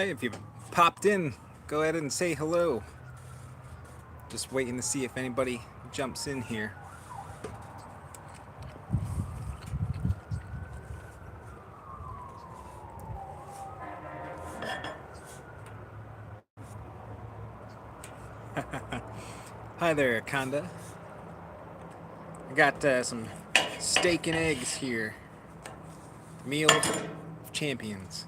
Hey, if you popped in, go ahead and say hello. Just waiting to see if anybody jumps in here. Hi there, Kanda. I got some steak and eggs here. Meal of champions.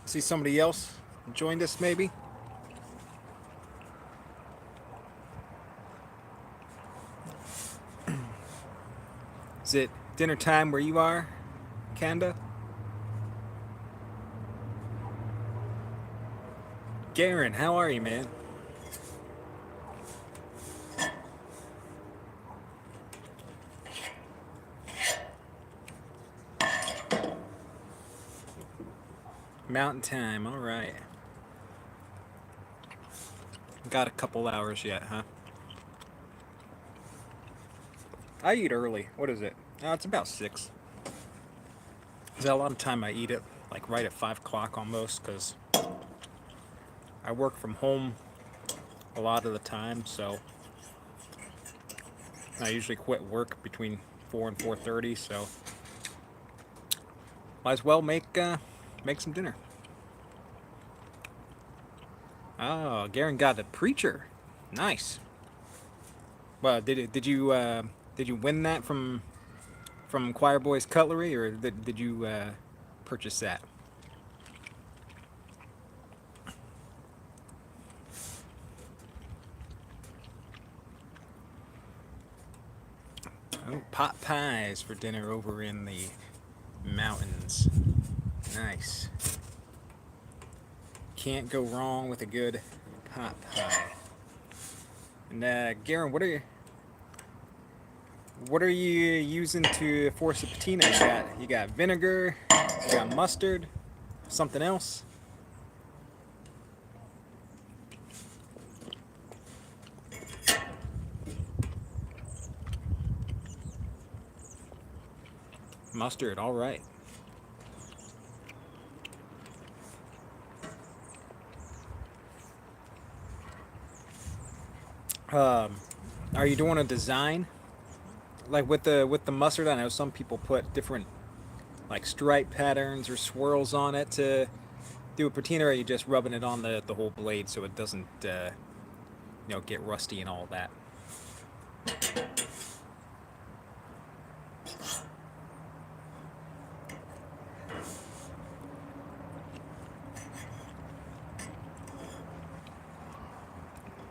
See somebody else joined us maybe? Is it dinner time where you are, Kanda? Garen, how are you, man? Mountain time, alright. Got a couple hours yet, huh? I eat early. What is it? It's about 6. There's a lot of time I eat it, like right at 5 o'clock almost, because I work from home a lot of the time, so I usually quit work between 4 and 4:30, so might as well make some dinner. Oh, Garen got a preacher. Nice. Well, did you win that from Choir Boys Cutlery, or did you purchase that? Oh, pot pies for dinner over in the mountains. Nice. Can't go wrong with a good pot pie. And Garen, what are you using to force the patina? You got vinegar, you got mustard, something else? Mustard, all right. Um, are you doing a design like with the mustard? I know some people put different like stripe patterns or swirls on it to do a patina, or are you just rubbing it on the whole blade so it doesn't get rusty and all that?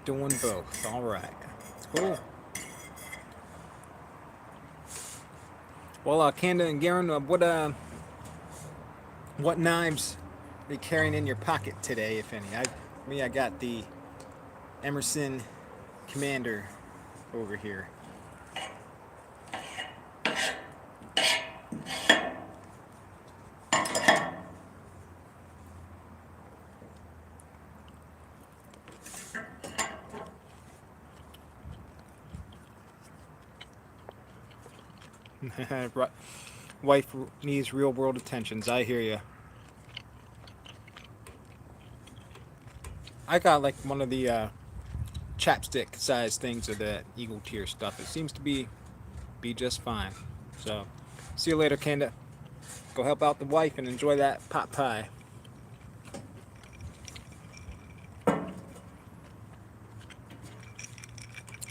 Doing both. All right. Cool. Well, Kanda and Garen, what knives are you carrying in your pocket today, if any? I got the Emerson Commander over here. Wife needs real world attentions. I hear you. I got like one of the chapstick size things of the Eagle Tier stuff. It seems to be just fine. So, see you later, Kenda. Go help out the wife and enjoy that pot pie.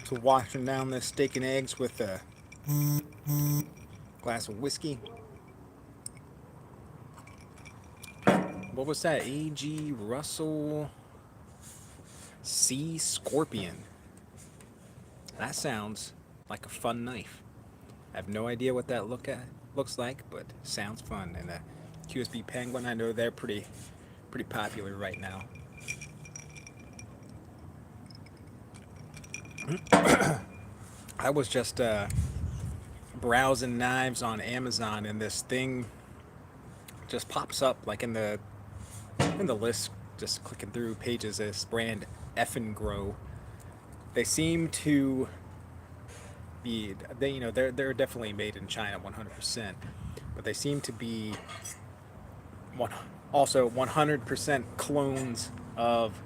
So, washing down this steak and eggs with a glass of whiskey. What was that? A.G. Russell Sea Scorpion. That sounds like a fun knife. I have no idea what that looks like, but sounds fun. And a QSB Penguin, I know they're pretty popular right now. I was just browsing knives on Amazon, and this thing just pops up like in the list, just clicking through pages. This brand Effin Grow. They seem to be they're definitely made in China 100%, but they seem to be one, also 100% clones of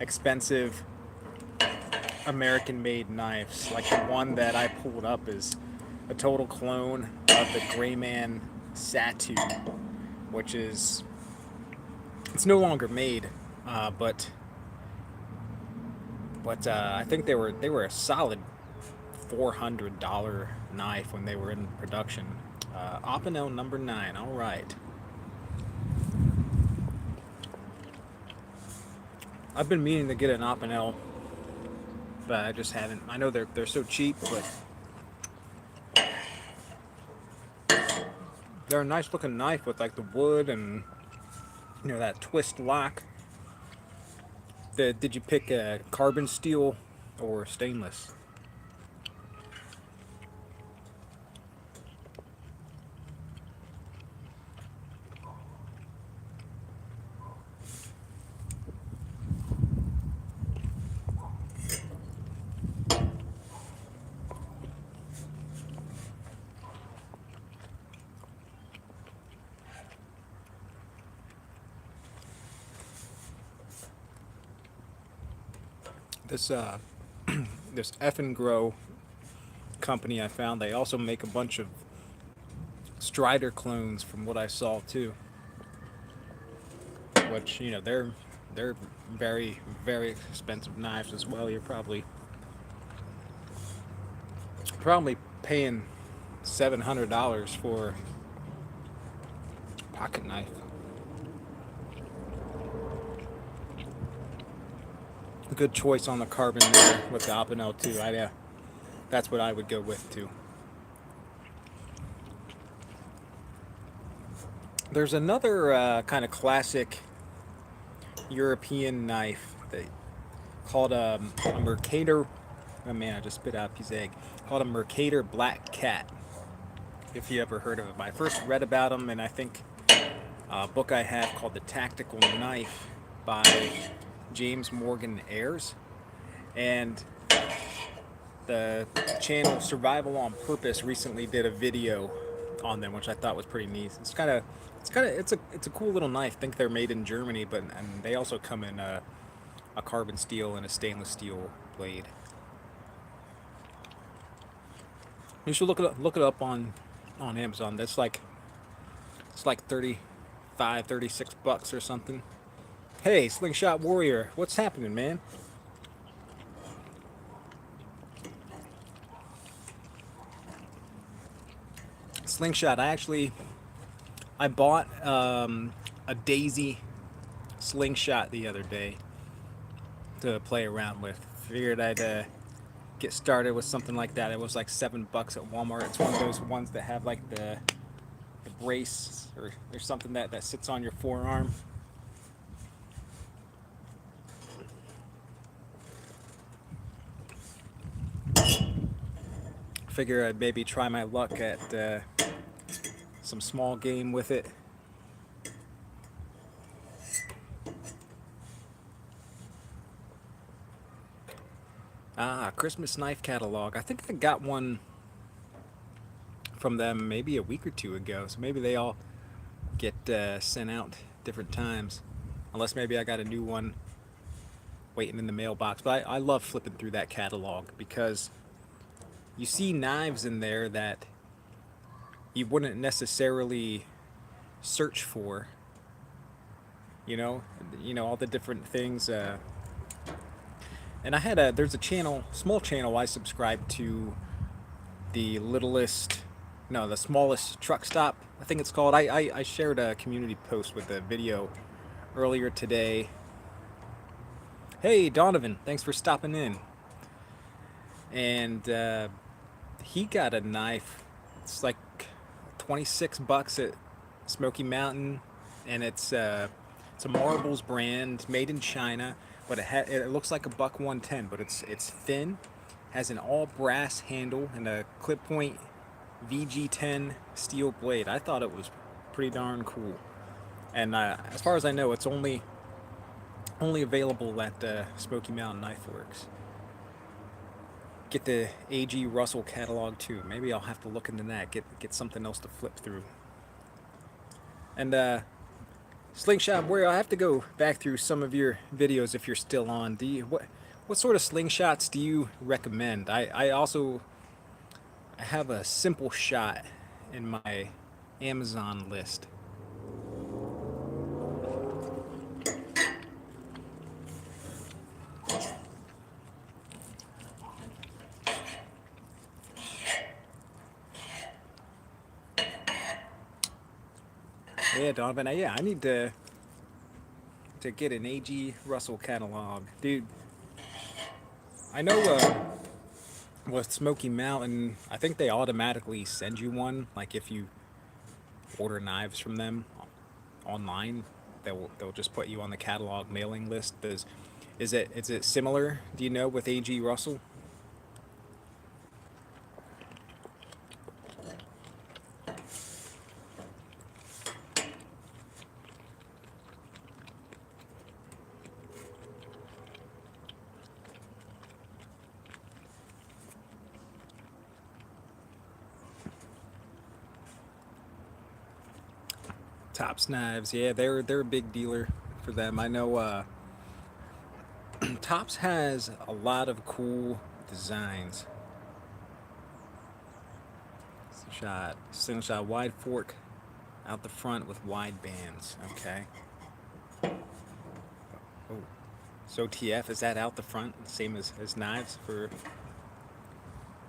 expensive American made knives. Like the one that I pulled up is a total clone of the Greyman Satu, which is, it's no longer made, but I think they were a solid $400 knife when they were in production. Opinel number 9. All right. I've been meaning to get an Opinel, but I just haven't. I know they're so cheap, but they're a nice looking knife with like the wood and that twist lock. Did you pick carbon steel or stainless? This this Effin Grow company I found, they also make a bunch of Strider clones from what I saw too, which they're very very expensive knives as well. You're probably paying $700 for a pocket knife. A good choice on the carbon there with the Opinel too. That's what I would go with too. There's another kind of classic European knife called a Mercator. Oh man, I just spit out a piece of egg. Called a Mercator Black Cat. If you ever heard of it, I first read about them, and I think a book I have called The Tactical Knife by James Morgan Ayres, and the channel Survival on Purpose recently did a video on them, which I thought was pretty neat. It's a cool little knife. I think they're made in Germany, and they also come in a carbon steel and a stainless steel blade. You should look it up on Amazon. It's like $36 or something. Hey, Slingshot Warrior, what's happening, man? Slingshot, I bought a Daisy slingshot the other day to play around with. Figured I'd get started with something like that. It was like $7 at Walmart. It's one of those ones that have like the brace or something that sits on your forearm. Figure I'd maybe try my luck at some small game with it. Christmas knife catalog. I think I got one from them maybe a week or two ago, so maybe they all get sent out different times, unless maybe I got a new one waiting in the mailbox. But I love flipping through that catalog because you see knives in there that you wouldn't necessarily search for. All the different things. And there's a small channel I subscribe to, the smallest truck stop, I think it's called. I shared a community post with a video earlier today. Hey, Donovan, thanks for stopping in. And he got a knife. It's like $26 at Smoky Mountain, and it's a Marbles brand, made in China, but it looks like a buck 110, but it's thin, has an all brass handle and a clip point VG10 steel blade. I thought it was pretty darn cool. And as far as I know, it's only available at Smoky Mountain Knife Works. Get the A.G. Russell catalog too. Maybe I'll have to look into that. Get something else to flip through. And Slingshot Warrior, I have to go back through some of your videos if you're still on. What sort of slingshots do you recommend? I also have a simple shot in my Amazon list. Yeah, Donovan. Yeah, I need to get an A.G. Russell catalog, dude. I know with Smoky Mountain, I think they automatically send you one. Like if you order knives from them online, they'll just put you on the catalog mailing list. Is it similar? Do you know with A.G. Russell? Tops Knives, yeah, they're a big dealer for them. I know Tops has a lot of cool designs. Slingshot wide fork out the front with wide bands. Okay. Oh, so TF, is that out the front, same as knives for,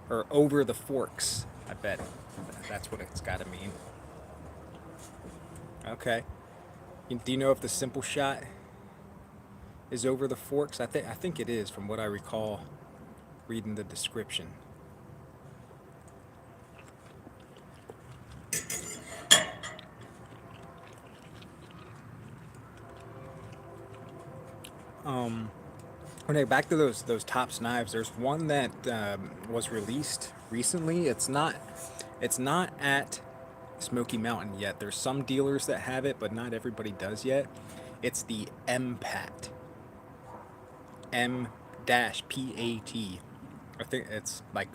or over the forks? I bet that's what it's got to mean. Okay. Do you know if the simple shot is over the forks? I think it is, from what I recall reading the description. Okay, back to those Tops knives. There's one that was released recently. It's not at Smoky Mountain yet. There's some dealers that have it, but not everybody does yet. It's the MPAT. M-PAT. I think it's like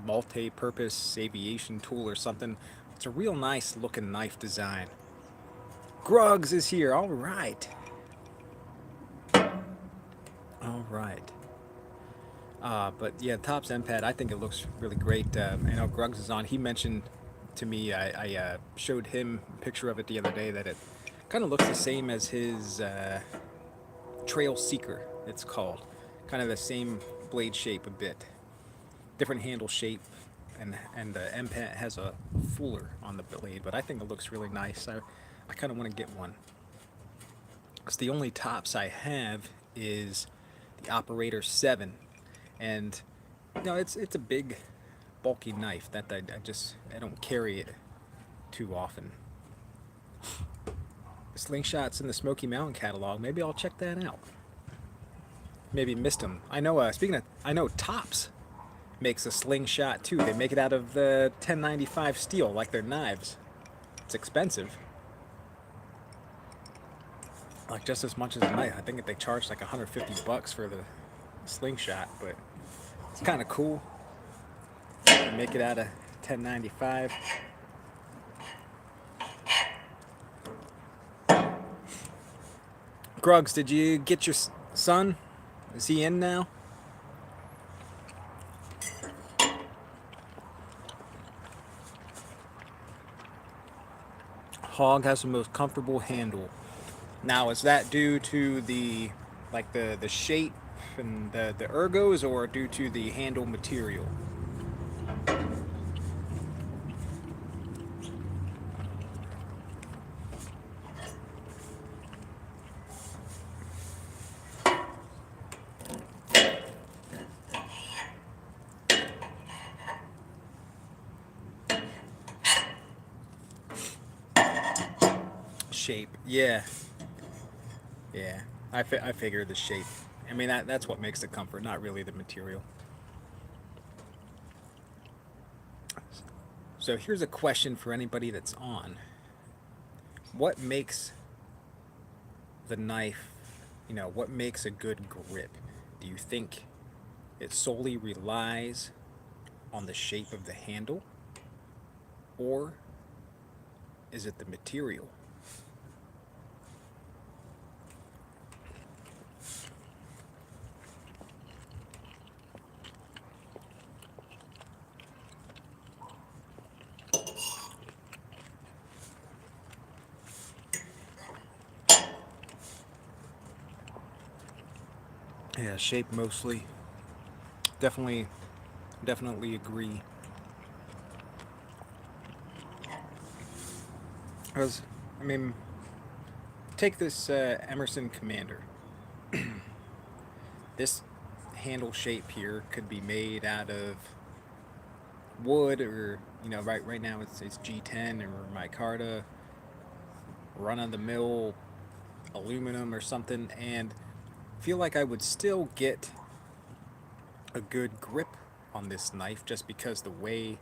multi-purpose aviation tool or something. It's a real nice looking knife design. Grugs is here. All right. All right. But yeah, Tops MPAT, I think it looks really great. I know Grugs is on. He mentioned to me, I showed him a picture of it the other day, that it kind of looks the same as his Trail Seeker, it's called. Kind of the same blade shape a bit. Different handle shape, and the MPAT has a fuller on the blade, but I think it looks really nice. I kind of want to get one. Because the only Tops I have is the Operator 7, and it's a big, bulky knife that I don't carry it too often. Slingshots in the Smoky Mountain catalog. Maybe I'll check that out. Maybe missed them. I know. I know Tops makes a slingshot too. They make it out of the 1095 steel, like their knives. It's expensive. Like just as much as a knife. I think they charge like $150 for the slingshot, but it's kind of cool. They make it out of 1095. Grugs, did you get your son? Is he in now? Hog has the most comfortable handle. Now, is that due to the shape and the ergos, or due to the handle material? Shape, yeah. I figure the shape. I mean, that's what makes the comfort, not really the material. So here's a question for anybody that's on. What makes the knife, what makes a good grip? Do you think it solely relies on the shape of the handle, or is it the material? Yeah, shape mostly. Definitely, definitely agree. Because, I mean, take this Emerson Commander. This handle shape here could be made out of wood, or right now it's G10 or micarta, run of the mill aluminum or something, and feel like I would still get a good grip on this knife just because the way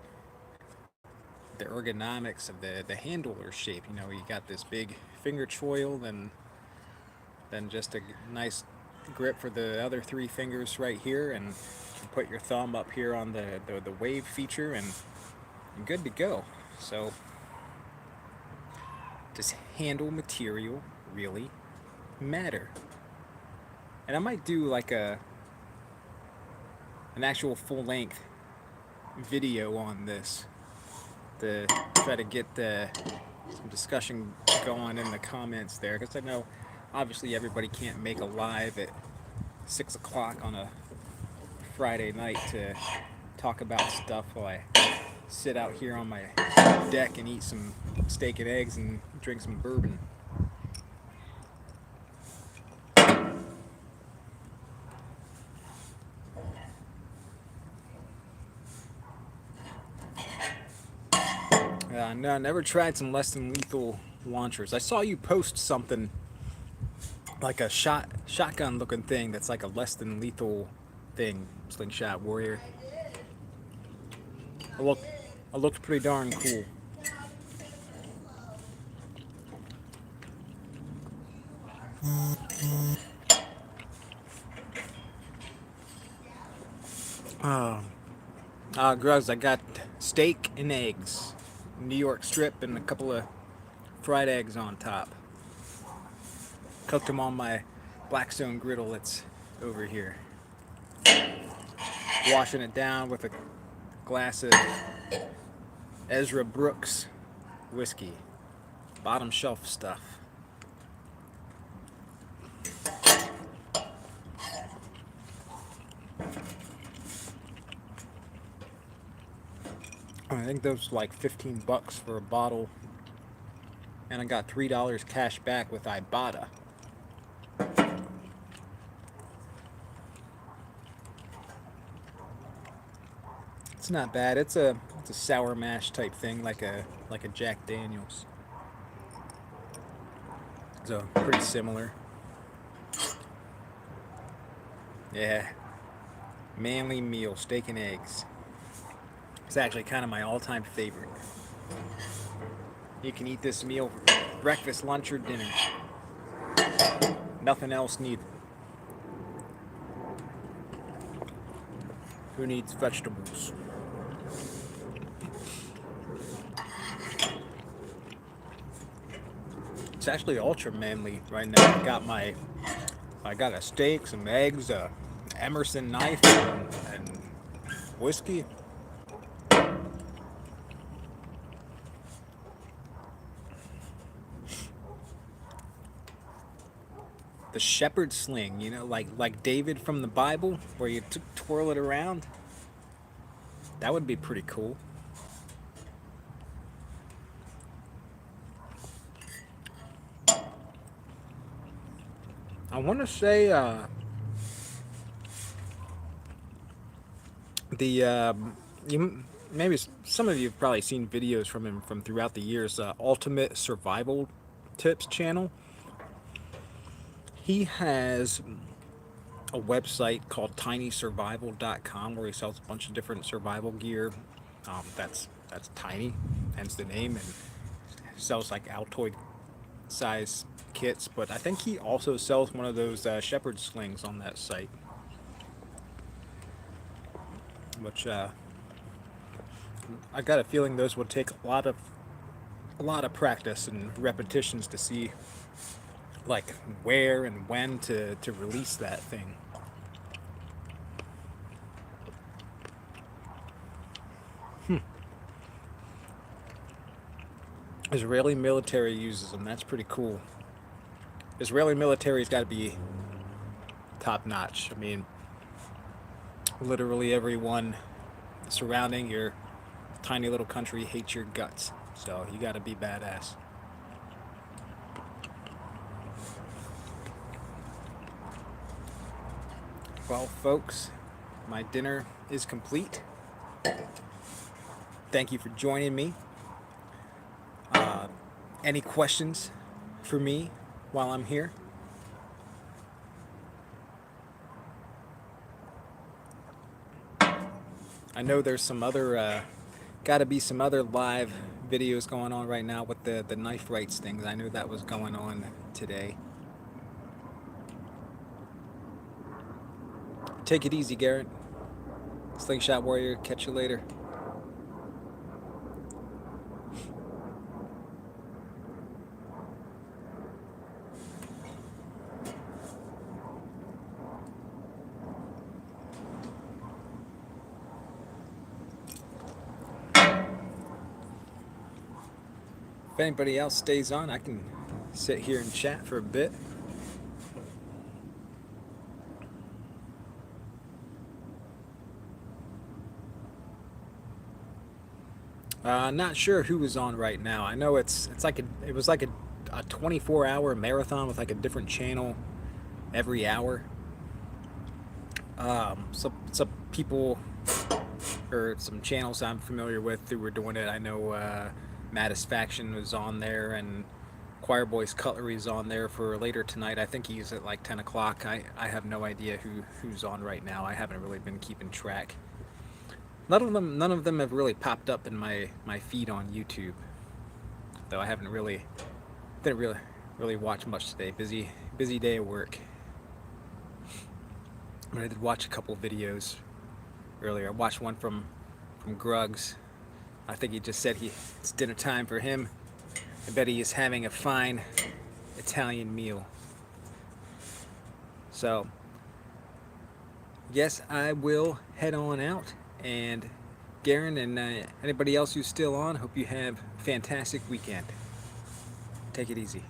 the ergonomics of the handle are shaped. You got this big finger choil, and then just a nice grip for the other three fingers right here, and you put your thumb up here on the wave feature, and you're good to go. So, does handle material really matter? And I might do like an actual full length video on this to try to get some discussion going in the comments there, because I know obviously everybody can't make a live at 6 o'clock on a Friday night to talk about stuff while I sit out here on my deck and eat some steak and eggs and drink some bourbon. No, I never tried some less than lethal launchers. I saw you post something like a shotgun looking thing that's like a less than lethal thing, slingshot warrior. I look, I looked pretty darn cool. Gruz, I got steak and eggs, New York strip, and a couple of fried eggs on top. Cooked them on my Blackstone griddle that's over here. Washing it down with a glass of Ezra Brooks whiskey. Bottom shelf stuff. I think those was like $15 for a bottle, and I got $3 cash back with Ibotta. It's not bad. It's a sour mash type thing, like a Jack Daniels. So pretty similar. Yeah, manly meal, steak and eggs. It's actually kind of my all-time favorite. You can eat this meal for breakfast, lunch, or dinner. Nothing else needed. Who needs vegetables? It's actually ultra manly right now. I got a steak, some eggs, a Emerson knife, and whiskey. The shepherd sling, like David from the Bible, where you twirl it around. That would be pretty cool. I want to say the you maybe some of you have probably seen videos from him from throughout the years. Ultimate Survival Tips channel. He has a website called tinysurvival.com where he sells a bunch of different survival gear. That's that's tiny, hence the name, and sells like Altoid size kits. But I think he also sells one of those shepherd slings on that site, which I got a feeling those would take a lot of practice and repetitions to see like where and when to release that thing. Israeli military uses them. That's pretty cool. Israeli military's got to be top notch. I mean, literally everyone surrounding your tiny little country hates your guts. So you got to be badass. Well, folks, my dinner is complete. Thank you for joining me. Any questions for me while I'm here? I know there's some other, got to be some other live videos going on right now with the knife rights things. I knew that was going on today. Take it easy, Garrett. Slingshot Warrior, catch you later. If anybody else stays on, I can sit here and chat for a bit. Not sure who is on right now. I know it was like a 24-hour marathon with like a different channel every hour. Some people or some channels I'm familiar with who were doing it. I know Mattisfaction was on there, and Choir Boys Cutlery is on there for later tonight. I think he's at like 10 o'clock. I have no idea who's on right now. I haven't really been keeping track. None of them have really popped up in my feed on YouTube, though I didn't really watch much today. Busy day of work. But I did watch a couple videos earlier. I watched one from Grugs. I think he just said it's dinner time for him. I bet he is having a fine Italian meal. So, yes, I will head on out. And Garen and anybody else who's still on, hope you have a fantastic weekend. Take it easy.